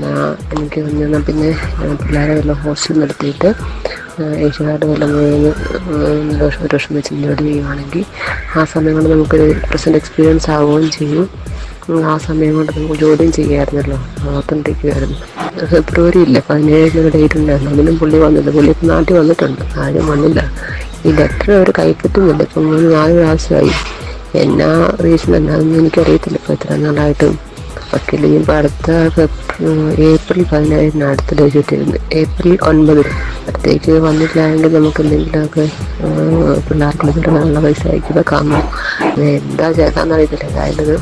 എന്നാൽ എനിക്ക് എന്നാൽ പിന്നെ പിള്ളേരെ വല്ല ഹോസ്റ്റലിൽ നിർത്തിയിട്ട് ഏഷ്യക്കാരുടെ വല്ല ഒരു വർഷം വെച്ച് ജോലി ചെയ്യുവാണെങ്കിൽ ആ സമയം കൊണ്ട് നമുക്കൊരു പ്രസൻറ്റ് എക്സ്പീരിയൻസ് ആവുകയും ചെയ്യും. ആ സമയം കൊണ്ട് നമുക്ക് ജോലിയും ചെയ്യാമായിരുന്നല്ലോ, ഓർത്തിരിക്കുമായിരുന്നു. ഫെബ്രുവരി ഇല്ല 17 ഡേറ്റ് ഉണ്ടായിരുന്നു, അതിനും പുള്ളി വന്നില്ല. പുള്ളി ഇപ്പം നാട്ടിൽ വന്നിട്ടുണ്ട്, ആരും വന്നില്ല. ഈ ലെറ്റർ അവർ കൈപ്പറ്റുന്നില്ല. ഇപ്പം 3-4 പ്രാവശ്യമായി. എന്നാ റീസൺ എന്നാണെന്ന് എനിക്കറിയത്തില്ല. ഇപ്പോൾ ഇത്ര നാളായിട്ടും വക്കീൽ ഇനിയിപ്പോൾ അടുത്ത ഏപ്രിൽ 17 അടുത്ത ഡേറ്റ് ഇട്ടിരുന്നു. ഏപ്രിൽ 9 അടുത്തേക്ക് വന്നിട്ടില്ലെങ്കിൽ നമുക്ക് എന്തെങ്കിലുമൊക്കെ പിള്ളേർക്ക് വിളിച്ചിട്ടുള്ള പൈസ അയക്കുക കാണണം. എന്താ ചെയ്താന്ന് അറിയത്തില്ല. അതായത്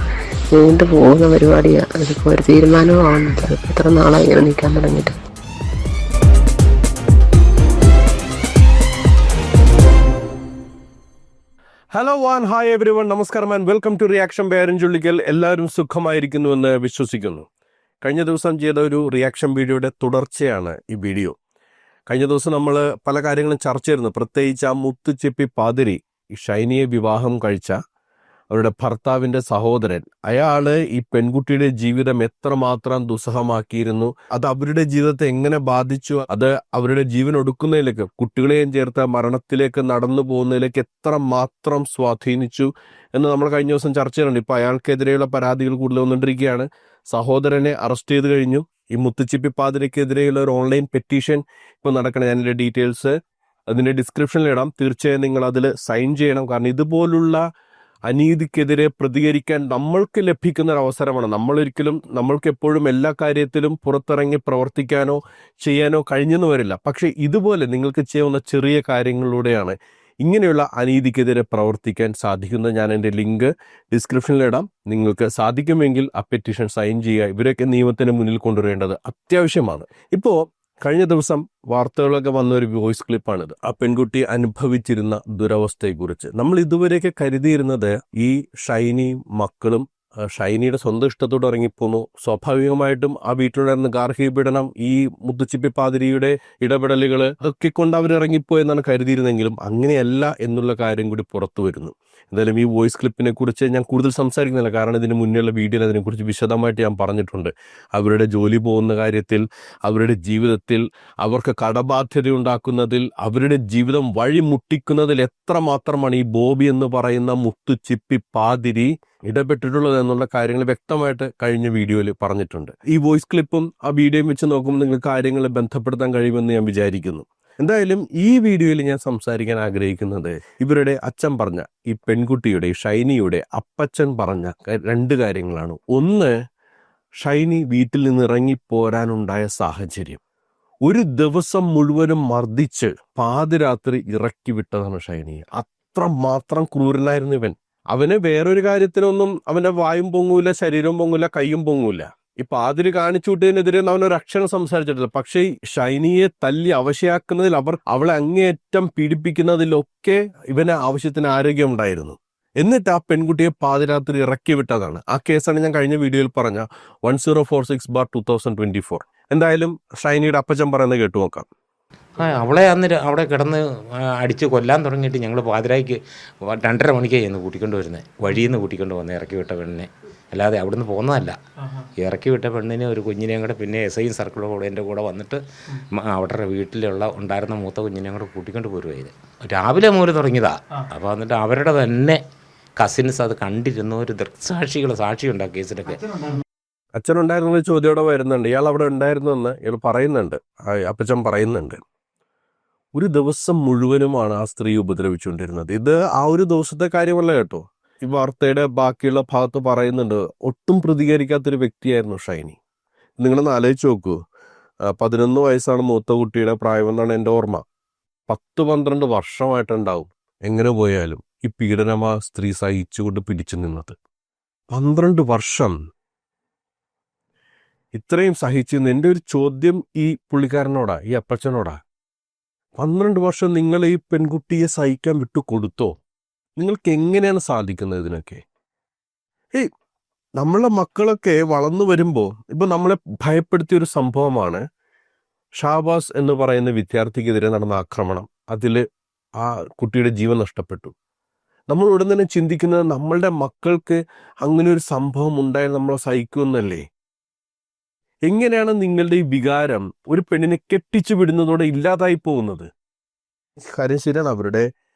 നീണ്ടു പോകുന്ന പരിപാടിയാണ്. അതിപ്പോൾ ഒരു തീരുമാനവും ആവുന്നില്ല. അതിപ്പോൾ ഇത്ര നാളായി ഇങ്ങനെ നിൽക്കാൻ തുടങ്ങിയിട്ട്. ഹലോ ഹായ് എവരി വൺ, നമസ്കാരം and welcome to reaction by Arun Chullikkal. എല്ലാവരും സുഖമായിരിക്കുന്നുവെന്ന് വിശ്വസിക്കുന്നു. കഴിഞ്ഞ ദിവസം ചെയ്ത ഒരു റിയാക്ഷൻ വീഡിയോയുടെ തുടർച്ചയാണ് ഈ വീഡിയോ. കഴിഞ്ഞ ദിവസം നമ്മൾ പല കാര്യങ്ങളും ചർച്ച ചെയ്തിരുന്നു. പ്രത്യേകിച്ച് ആ മുത്തുച്ചിപ്പി പാതിരി, ഈ ഷൈനിയെ വിവാഹം കഴിച്ച അവരുടെ ഭർത്താവിൻ്റെ സഹോദരൻ, അയാള് ഈ പെൺകുട്ടിയുടെ ജീവിതം എത്രമാത്രം ദുസ്സഹമാക്കിയിരുന്നു, അത് അവരുടെ ജീവിതത്തെ എങ്ങനെ ബാധിച്ചു, അത് അവരുടെ ജീവൻ ഒടുക്കുന്നതിലേക്ക്, കുട്ടികളെയും ചേർത്ത് മരണത്തിലേക്ക് നടന്നു പോകുന്നതിലേക്ക് എത്രമാത്രം സ്വാധീനിച്ചു എന്ന് നമ്മൾ കഴിഞ്ഞ ദിവസം ചർച്ച ചെയ്യുന്നുണ്ട്. ഇപ്പോൾ അയാൾക്കെതിരെയുള്ള പരാതികൾ കൂടുതൽ വന്നുകൊണ്ടിരിക്കുകയാണ്. സഹോദരനെ അറസ്റ്റ് ചെയ്ത് കഴിഞ്ഞു. ഈ മുത്തുച്ചിപ്പി പാതിരിക്കെതിരെയുള്ള ഒരു ഓൺലൈൻ പെറ്റീഷൻ ഇപ്പോൾ നടക്കണം. ഞാനിൻ്റെ ഡീറ്റെയിൽസ് അതിൻ്റെ ഡിസ്ക്രിപ്ഷനിലിടാം. തീർച്ചയായും നിങ്ങൾ അതിൽ സൈൻ ചെയ്യണം. കാരണം ഇതുപോലുള്ള അനീതിക്കെതിരെ പ്രതികരിക്കാൻ നമ്മൾക്ക് ലഭിക്കുന്ന ഒരു അവസരമാണ്. നമ്മൾക്ക് എപ്പോഴും എല്ലാ കാര്യത്തിലും പുറത്തിറങ്ങി പ്രവർത്തിക്കാനോ ചെയ്യാനോ കഴിഞ്ഞെന്ന് വരില്ല. പക്ഷേ ഇതുപോലെ നിങ്ങൾക്ക് ചെയ്യാവുന്ന ചെറിയ കാര്യങ്ങളിലൂടെയാണ് ഇങ്ങനെയുള്ള അനീതിക്കെതിരെ പ്രവർത്തിക്കാൻ സാധിക്കുന്നത്. ഞാൻ എൻ്റെ ലിങ്ക് ഡിസ്ക്രിപ്ഷനിലിടാം. നിങ്ങൾക്ക് സാധിക്കുമെങ്കിൽ ആ പെറ്റീഷൻ സൈൻ ചെയ്യുക. ഇവരൊക്കെ നിയമത്തിന് മുന്നിൽ കൊണ്ടുവരേണ്ടത് അത്യാവശ്യമാണ്. ഇപ്പോൾ കഴിഞ്ഞ ദിവസം വാർത്തകളൊക്കെ വന്ന ഒരു വോയിസ് ക്ലിപ്പാണിത്. ആ പെൺകുട്ടി അനുഭവിച്ചിരുന്ന ദുരവസ്ഥയെക്കുറിച്ച്. നമ്മൾ ഇതുവരെയൊക്കെ കരുതിയിരുന്നത് ഈ ഷൈനിയും മക്കളും ഷൈനിയുടെ സ്വന്തം ഇഷ്ടത്തോട് ഇറങ്ങിപ്പോന്നു. സ്വാഭാവികമായിട്ടും ആ വീട്ടിലുണ്ടായിരുന്ന ഗാർഹിക പീഡനം, ഈ മുത്തുച്ചിപ്പി പാതിരിയുടെ ഇടപെടലുകൾ ഒക്കെ കൊണ്ട് അവർ ഇറങ്ങിപ്പോയെന്നാണ് കരുതിയിരുന്നെങ്കിലും അങ്ങനെയല്ല എന്നുള്ള കാര്യം കൂടി പുറത്തു വരുന്നു. എന്തായാലും ഈ വോയിസ് ക്ലിപ്പിനെ കുറിച്ച് ഞാൻ കൂടുതൽ സംസാരിക്കുന്നില്ല. കാരണം ഇതിന് മുന്നേയുള്ള വീഡിയോയിൽ അതിനെക്കുറിച്ച് വിശദമായിട്ട് ഞാൻ പറഞ്ഞിട്ടുണ്ട്. അവരുടെ ജോലി പോകുന്ന കാര്യത്തിൽ, അവരുടെ ജീവിതത്തിൽ, അവർക്ക് കടബാധ്യത ഉണ്ടാക്കുന്നതിൽ, അവരുടെ ജീവിതം വഴിമുട്ടിക്കുന്നതിൽ എത്രമാത്രമാണ് ഈ ബോബി എന്ന് പറയുന്ന മുത്തുച്ചിപ്പി പാതിരി ഇടപെട്ടിട്ടുള്ളത് എന്നുള്ള കാര്യങ്ങൾ വ്യക്തമായിട്ട് കഴിഞ്ഞ വീഡിയോയിൽ പറഞ്ഞിട്ടുണ്ട്. ഈ വോയിസ് ക്ലിപ്പും ആ വീഡിയോയും വെച്ച് നോക്കുമ്പോൾ നിങ്ങൾക്ക് കാര്യങ്ങൾ ബന്ധപ്പെടുത്താൻ കഴിയുമെന്ന് ഞാൻ വിചാരിക്കുന്നു. എന്തായാലും ഈ വീഡിയോയിൽ ഞാൻ സംസാരിക്കാൻ ആഗ്രഹിക്കുന്നത് ഇവരുടെ അച്ഛൻ പറഞ്ഞ, ഈ പെൺകുട്ടിയുടെ, ഈ ഷൈനിയുടെ അപ്പച്ചൻ പറഞ്ഞ 2 കാര്യങ്ങളാണ്. ഒന്ന്, ഷൈനി വീട്ടിൽ നിന്ന് ഇറങ്ങിപ്പോരാനുണ്ടായ സാഹചര്യം. ഒരു ദിവസം മുഴുവനും മർദ്ദിച്ച് പാതിരാത്രി ഇറക്കി വിട്ടതാണ് ഷൈനിയെ. അത്രമാത്രം ക്രൂരനായിരുന്നു ഇവൻ. അവന് വേറൊരു കാര്യത്തിനൊന്നും അവൻ്റെ വായും പൊങ്ങൂല, ശരീരവും പൊങ്ങൂല, കൈയും പൊങ്ങൂല. ഈ പാതിരി കാണിച്ചു വിട്ടതിനെതിരെ അവനൊരു അക്ഷരം സംസാരിച്ചിട്ടില്ല. പക്ഷേ ഷൈനിയെ തല്ലി അവശയാക്കുന്നതിൽ, അവളെ അങ്ങേയറ്റം പീഡിപ്പിക്കുന്നതിലൊക്കെ ഇവന് ആവശ്യത്തിന് ആരോഗ്യം ഉണ്ടായിരുന്നു. എന്നിട്ട് ആ പെൺകുട്ടിയെ പാതിരാത്രി ഇറക്കി വിട്ടതാണ്. ആ കേസാണ് ഞാൻ കഴിഞ്ഞ വീഡിയോയിൽ പറഞ്ഞ 1046/2024. എന്തായാലും ഷൈനിയുടെ അപ്പച്ചൻ പറയുന്നത് കേട്ടു നോക്കാം. അവളെ അന്ന് അവിടെ കിടന്ന് അടിച്ച് കൊല്ലാൻ തുടങ്ങിയിട്ട് ഞങ്ങൾ പാതിരായ്ക്ക് 2:30 മണിക്കാണ് ചെന്ന് കൂട്ടിക്കൊണ്ട് വരുന്നത്. വഴിയിൽ നിന്ന് കൂട്ടിക്കൊണ്ട് വന്നത് ഇറക്കി വിട്ട പെണ്ണിനെ, അല്ലാതെ അവിടുന്ന് പോകുന്നതല്ല. ഇറക്കി വിട്ട പെണ്ണിനെ, ഒരു കുഞ്ഞിനെയും കൂടെ, പിന്നെ SI സർക്കിളും കൂടെ എൻ്റെ കൂടെ വന്നിട്ട് അവിടെ ഉണ്ടായിരുന്ന മൂത്ത കുഞ്ഞിനെയും കൂടെ കൂട്ടിക്കൊണ്ട് പോരുവായത്. രാവിലെ മൂലം തുടങ്ങിയതാ. അപ്പോൾ എന്നിട്ട് അവരുടെ തന്നെ കസിൻസ് അത് കണ്ടിരുന്ന ഒരു ദൃക്സാക്ഷികൾ സാക്ഷിയുണ്ട് ആ കേസിലൊക്കെ. അച്ഛനുണ്ടായിരുന്ന ചോദ്യോടെ വരുന്നുണ്ട്. ഇയാൾ അവിടെ ഉണ്ടായിരുന്നു എന്ന് ഇയാൾ പറയുന്നുണ്ട്, അപ്പച്ചൻ പറയുന്നുണ്ട്. ഒരു ദിവസം മുഴുവനുമാണ് ആ സ്ത്രീ ഉപദ്രവിച്ചുകൊണ്ടിരുന്നത്. ഇത് ആ ഒരു ദിവസത്തെ കാര്യമല്ല കേട്ടോ. ഈ വാർത്തയുടെ ബാക്കിയുള്ള ഭാഗത്ത് പറയുന്നുണ്ട്, ഒട്ടും പ്രതികരിക്കാത്തൊരു വ്യക്തിയായിരുന്നു ഷൈനി. നിങ്ങളൊന്ന് ആലോചിച്ച് നോക്കൂ. 11 വയസ്സാണ് മൂത്ത കുട്ടിയുടെ പ്രായമെന്നാണ് എൻ്റെ ഓർമ്മ. 10-12 വർഷമായിട്ടുണ്ടാവും എങ്ങനെ പോയാലും ഈ പീഡനം ആ സ്ത്രീ സഹിച്ചുകൊണ്ട് പിടിച്ചു നിന്നത്. 12 വർഷം ഇത്രയും സഹിച്ചിരുന്നു. എൻ്റെ ഒരു ചോദ്യം ഈ പുള്ളിക്കാരനോടാ, ഈ അപ്പച്ചനോടാ, 12 വർഷം നിങ്ങൾ ഈ പെൺകുട്ടിയെ സഹിക്കാൻ വിട്ടു കൊടുത്തോ? നിങ്ങൾക്ക് എങ്ങനെയാണ് സാധിക്കുന്നത് ഇതിനൊക്കെ? നമ്മളെ മക്കളൊക്കെ വളർന്നു വരുമ്പോൾ, ഇപ്പം നമ്മളെ ഭയപ്പെടുത്തിയൊരു സംഭവമാണ് ഷാബാസ് എന്ന് പറയുന്ന വിദ്യാർത്ഥിക്കെതിരെ നടന്ന ആക്രമണം. അതിൽ ആ കുട്ടിയുടെ ജീവൻ നഷ്ടപ്പെട്ടു. നമ്മൾ ഉടൻ തന്നെ ചിന്തിക്കുന്നത് നമ്മളുടെ മക്കൾക്ക് അങ്ങനെ ഒരു സംഭവം ഉണ്ടായാൽ നമ്മളെ സഹിക്കുമെന്നല്ലേ. എങ്ങനെയാണ് നിങ്ങളുടെ ഈ വികാരം ഒരു പെണ്ണിനെ കെട്ടിച്ചു വിടുന്നതോടെ ഇല്ലാതായി പോകുന്നത്? കാര്യം ശരിയാണ്, അവരുടെ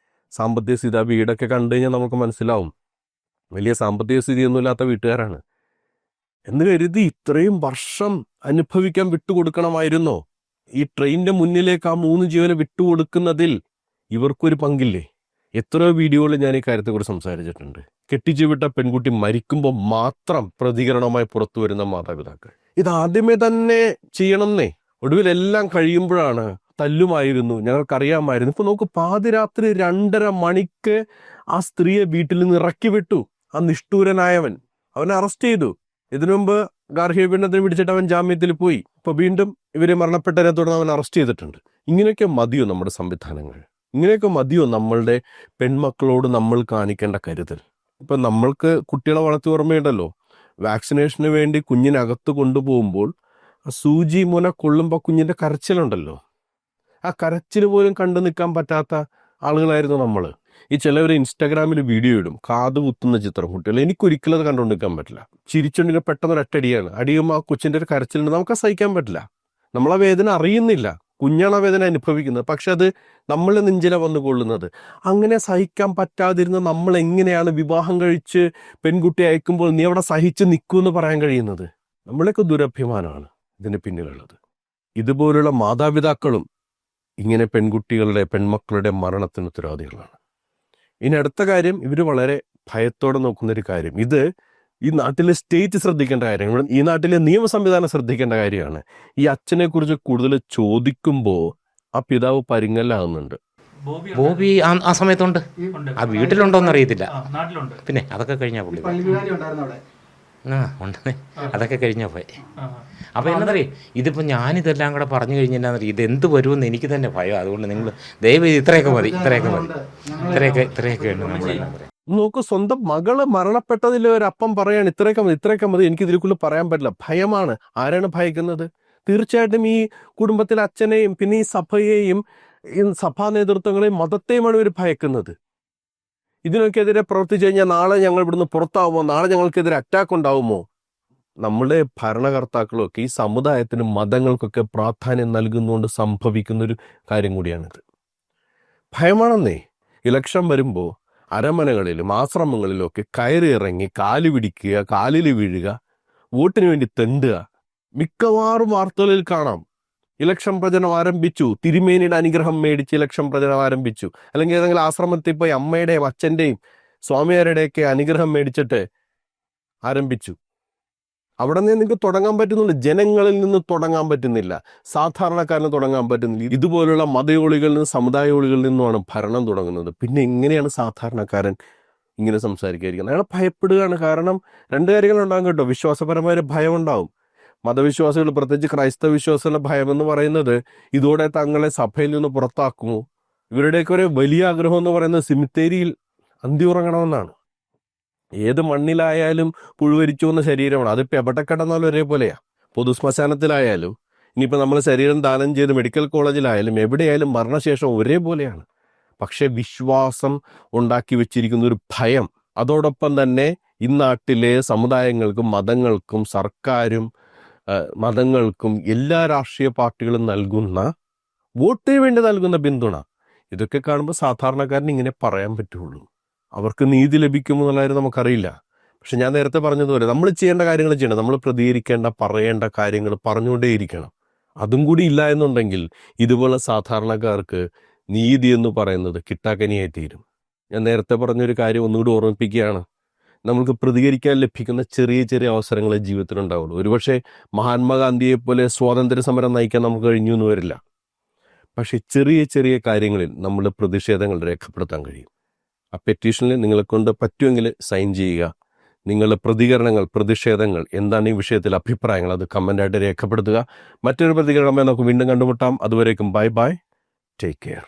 സാമ്പത്തിക സ്ഥിതി, ആ വീടൊക്കെ കണ്ടു കഴിഞ്ഞാൽ നമുക്ക് മനസ്സിലാവും വലിയ സാമ്പത്തിക സ്ഥിതിയൊന്നും ഇല്ലാത്ത വീട്ടുകാരാണ് എന്ന് കരുതി ഇത്രയും വർഷം അനുഭവിക്കാൻ വിട്ടുകൊടുക്കണമായിരുന്നോ? ഈ ട്രെയിനിന്റെ മുന്നിലേക്ക് ആ 3 ജീവനെ വിട്ടുകൊടുക്കുന്നതിൽ ഇവർക്കൊരു പങ്കില്ലേ? എത്രയോ വീഡിയോകളിൽ ഞാൻ ഈ കാര്യത്തെക്കുറിച്ച് സംസാരിച്ചിട്ടുണ്ട്. കെട്ടിച്ചു വിട്ട പെൺകുട്ടി മരിക്കുമ്പോൾ മാത്രം പ്രതികരണമായി പുറത്തു വരുന്ന മാതാപിതാക്കൾ. ഇതാദ്യമേ തന്നെ ചെയ്യണമെന്നേ. ഒടുവിൽ എല്ലാം കഴിയുമ്പോഴാണ് തല്ലുമായിരുന്നു, ഞങ്ങൾക്കറിയാമായിരുന്നു. ഇപ്പൊ നോക്ക്, പാതിരാത്രി 2:30 മണിക്ക് ആ സ്ത്രീയെ വീട്ടിൽ നിന്ന് ഇറക്കി വിട്ടു. ആ നിഷ്ഠൂരനായവൻ അവനെ അറസ്റ്റ് ചെയ്തു. ഇതിനു മുമ്പ് ഗാർഹിക പീഡനത്തിന് പിടിച്ചിട്ട് അവൻ ജാമ്യത്തിൽ പോയി. ഇപ്പൊ വീണ്ടും ഇവര് മരണപ്പെട്ടതിനെ തുടർന്ന് അവൻ അറസ്റ്റ് ചെയ്തിട്ടുണ്ട്. ഇങ്ങനെയൊക്കെ മതിയോ നമ്മുടെ സംവിധാനങ്ങൾ? ഇങ്ങനെയൊക്കെ മതിയോ നമ്മളുടെ പെൺമക്കളോട് നമ്മൾ കാണിക്കേണ്ട കരുതൽ? ഇപ്പൊ നമ്മൾക്ക് കുട്ടികളെ വളർത്തി ഓർമ്മയുണ്ടല്ലോ, വാക്സിനേഷന് വേണ്ടി കുഞ്ഞിനകത്ത് കൊണ്ടുപോകുമ്പോൾ ആ സൂചി മുന കൊള്ളുമ്പോൾ കുഞ്ഞിന്റെ കരച്ചിലുണ്ടല്ലോ, ആ കരച്ചിൽ പോലും കണ്ടു നിൽക്കാൻ പറ്റാത്ത ആളുകളായിരുന്നു നമ്മൾ. ഈ ചിലവർ ഇൻസ്റ്റാഗ്രാമിൽ വീഡിയോ ഇടും, കാത് കുത്തുന്ന ചിത്രം. കുട്ടികൾ എനിക്കൊരിക്കലും അത് കണ്ടുകൊണ്ട് നിൽക്കാൻ പറ്റില്ല. ചിരിച്ചുണ്ടെങ്കിൽ പെട്ടെന്ന് ഒരട്ടടിയാണ്. അടിയുമ്പോൾ ആ കൊച്ചിൻ്റെ ഒരു കരച്ചിലുണ്ട്, നമുക്ക് സഹിക്കാൻ പറ്റില്ല. നമ്മളാ വേദന അറിയുന്നില്ല, കുഞ്ഞാണ് ആ വേദന അനുഭവിക്കുന്നത്. പക്ഷെ അത് നമ്മളെ നെഞ്ചില വന്നു കൊള്ളുന്നത്. അങ്ങനെ സഹിക്കാൻ പറ്റാതിരുന്ന നമ്മൾ എങ്ങനെയാണ് വിവാഹം കഴിച്ച് പെൺകുട്ടി അയക്കുമ്പോൾ നീ അവിടെ സഹിച്ച് നിൽക്കുമെന്ന് പറയാൻ കഴിയുന്നത്? നമ്മളൊക്കെ ദുരഭിമാനമാണ് ഇതിന് പിന്നിലുള്ളത്. ഇതുപോലുള്ള മാതാപിതാക്കളും ഇങ്ങനെ പെൺകുട്ടികളുടെ പെൺമക്കളുടെ മരണത്തിന് ഉത്തരവാദികളാണ്. ഇനി അടുത്ത കാര്യം, ഇവർ വളരെ ഭയത്തോടെ നോക്കുന്നൊരു കാര്യം, ഇത് ഈ നാട്ടിലെ സ്റ്റേറ്റ് ശ്രദ്ധിക്കേണ്ട കാര്യമാണ്, ഈ നാട്ടിലെ നിയമ സംവിധാനം ശ്രദ്ധിക്കേണ്ട കാര്യമാണ്. ഈ അച്ഛനെ കുറിച്ച് കൂടുതൽ ചോദിക്കുമ്പോൾ ആ പിതാവ് പരിങ്ങലാകുന്നുണ്ട്. ബോബി ആ സമയത്തുണ്ട്, ആ വീട്ടിലുണ്ടോന്ന് അറിയത്തില്ല. പിന്നെ അതൊക്കെ കഴിഞ്ഞാ പുള്ളി ഉണ്ടെന്നേ, അതൊക്കെ കഴിഞ്ഞാൽ പോയി. അപ്പോൾ എന്നറിയാം, ഇതിപ്പോൾ ഞാനിതെല്ലാം കൂടെ പറഞ്ഞു കഴിഞ്ഞാൽ ഇതെന്ത് വരുമെന്ന് എനിക്ക് തന്നെ ഭയം. അതുകൊണ്ട് നിങ്ങൾ ദയവ് ഇത്രയൊക്കെ മതി, ഇത്രയൊക്കെ ഉണ്ട് നമ്മളെല്ലാം പറയാം. നോക്കൂ, സ്വന്തം മകള് മരണപ്പെട്ടതിൽ ഒരു അപ്പം പറയാണ് ഇത്രയൊക്കെ മതി, എനിക്ക് ഇതിലേക്കുള്ള പറയാൻ പറ്റില്ല. ഭയമാണ്. ആരാണ് ഭയക്കുന്നത്? തീർച്ചയായിട്ടും ഈ കുടുംബത്തിലെ അച്ഛനെയും പിന്നെ ഈ സഭയെയും ഈ സഭാ നേതൃത്വങ്ങളെയും മതത്തെയുമാണ് ഇവർ ഭയക്കുന്നത്. ഇതിനൊക്കെതിരെ പ്രവർത്തിച്ചു കഴിഞ്ഞാൽ നാളെ ഞങ്ങൾ ഇവിടുന്ന് പുറത്താവുമോ, നാളെ ഞങ്ങൾക്കെതിരെ അറ്റാക്ക് ഉണ്ടാവുമോ? നമ്മുടെ ഭരണകർത്താക്കളൊക്കെ ഈ സമുദായത്തിനും മതങ്ങൾക്കൊക്കെ പ്രാധാന്യം നൽകുന്നതുകൊണ്ട് സംഭവിക്കുന്നൊരു കാര്യം കൂടിയാണിത്. ഭയമാണെന്നേ. ഇലക്ഷൻ വരുമ്പോൾ അരമനകളിലും ആശ്രമങ്ങളിലും ഒക്കെ കയറി ഇറങ്ങി കാല് പിടിക്കുക, കാലിൽ വീഴുക, വോട്ടിന് വേണ്ടി തെണ്ടുക. മിക്കവാറും വാർത്തകളിൽ കാണാം, ഇലക്ഷൻ പ്രചരണം ആരംഭിച്ചു, തിരുമേനിയുടെ അനുഗ്രഹം മേടിച്ച് ഇലക്ഷൻ പ്രചരണം ആരംഭിച്ചു. അല്ലെങ്കിൽ ഏതെങ്കിലും ആശ്രമത്തിൽ പോയി അമ്മയുടെയും അച്ഛൻ്റെയും സ്വാമിയാരുടെയൊക്കെ അനുഗ്രഹം മേടിച്ചിട്ട് ആരംഭിച്ചു. അവിടെ നിന്ന് നിങ്ങൾക്ക് തുടങ്ങാൻ പറ്റുന്നുള്ളൂ, ജനങ്ങളിൽ നിന്ന് തുടങ്ങാൻ പറ്റുന്നില്ല, സാധാരണക്കാരന് തുടങ്ങാൻ പറ്റുന്നില്ല. ഇതുപോലുള്ള മതയോളികളിൽ നിന്ന് സമുദായോളികളിൽ നിന്നുമാണ് ഭരണം തുടങ്ങുന്നത്. പിന്നെ എങ്ങനെയാണ് സാധാരണക്കാരൻ ഇങ്ങനെ സംസാരിക്കാതിരിക്കുന്നത്? അയാൾ ഭയപ്പെടുകയാണ്. കാരണം 2 കാര്യങ്ങളുണ്ടാകും കേട്ടോ. വിശ്വാസപരമായ ഭയം ഉണ്ടാവും. മതവിശ്വാസികൾ, പ്രത്യേകിച്ച് ക്രൈസ്തവ വിശ്വാസികളുടെ ഭയം എന്ന് പറയുന്നത് ഇതോടെ തങ്ങളെ സഭയിൽ നിന്ന് പുറത്താക്കുമോ. ഇവരുടെയൊക്കെ ഒരു വലിയ ആഗ്രഹം എന്ന് പറയുന്നത് സിമിത്തേരിയിൽ അന്തി ഉറങ്ങണമെന്നാണ്. ഏത് മണ്ണിലായാലും പുഴുവരിച്ചു വന്ന ശരീരമാണ്. അതിപ്പോൾ എവിടെ കിടന്നാലും ഒരേപോലെയാണ്. പൊതുശ്മശാനത്തിലായാലും ഇനിയിപ്പോൾ നമ്മൾ ശരീരം ദാനം ചെയ്ത് മെഡിക്കൽ കോളേജിലായാലും എവിടെയായാലും മരണശേഷം ഒരേപോലെയാണ്. പക്ഷെ വിശ്വാസം ഉണ്ടാക്കി വെച്ചിരിക്കുന്ന ഒരു ഭയം, അതോടൊപ്പം തന്നെ ഇന്നാട്ടിലെ സമുദായങ്ങൾക്കും മതങ്ങൾക്കും സർക്കാരും മതങ്ങൾക്കും എല്ലാ രാഷ്ട്രീയ പാർട്ടികളും നൽകുന്ന വോട്ടിന് വേണ്ടി നൽകുന്ന പിന്തുണ, ഇതൊക്കെ കാണുമ്പോൾ സാധാരണക്കാരന് ഇങ്ങനെ പറയാൻ പറ്റുള്ളൂ. അവർക്ക് നീതി ലഭിക്കുമെന്നുള്ള കാര്യം നമുക്കറിയില്ല. പക്ഷെ ഞാൻ നേരത്തെ പറഞ്ഞതുപോലെ നമ്മൾ ചെയ്യേണ്ട കാര്യങ്ങൾ ചെയ്യണം. നമ്മൾ പ്രതികരിക്കേണ്ട, പറയേണ്ട കാര്യങ്ങൾ പറഞ്ഞുകൊണ്ടേയിരിക്കണം. അതും കൂടി ഇല്ല എന്നുണ്ടെങ്കിൽ ഇതുപോലെ സാധാരണക്കാർക്ക് നീതി എന്ന് പറയുന്നത് കിട്ടാക്കനിയായി തീരും. ഞാൻ നേരത്തെ പറഞ്ഞൊരു കാര്യം ഒന്നുകൂടി ഓർമ്മിപ്പിക്കുകയാണ്. നമുക്ക് പ്രതികരിക്കാൻ ലഭിക്കുന്ന ചെറിയ ചെറിയ അവസരങ്ങളെ ജീവിതത്തിലുണ്ടാവുള്ളൂ. ഒരുപക്ഷെ മഹാത്മാഗാന്ധിയെ പോലെ സ്വാതന്ത്ര്യ സമരം നയിക്കാൻ നമുക്ക് കഴിഞ്ഞു എന്ന് വരില്ല. പക്ഷെ ചെറിയ ചെറിയ കാര്യങ്ങളിൽ നമ്മൾ പ്രതിഷേധങ്ങൾ രേഖപ്പെടുത്താൻ കഴിയും. ആ പെറ്റീഷനിൽ നിങ്ങളെ കൊണ്ട് പറ്റുമെങ്കിൽ സൈൻ ചെയ്യുക. നിങ്ങളുടെ പ്രതികരണങ്ങൾ, പ്രതിഷേധങ്ങൾ, എന്താണ് ഈ വിഷയത്തിൽ അഭിപ്രായങ്ങൾ, അത് കമൻ്റായിട്ട് രേഖപ്പെടുത്തുക. മറ്റൊരു പ്രതികരണമായി നമുക്ക് വീണ്ടും കണ്ടുമുട്ടാം. അതുവരേക്കും ബൈ ബൈ, ടേക്ക് കെയർ.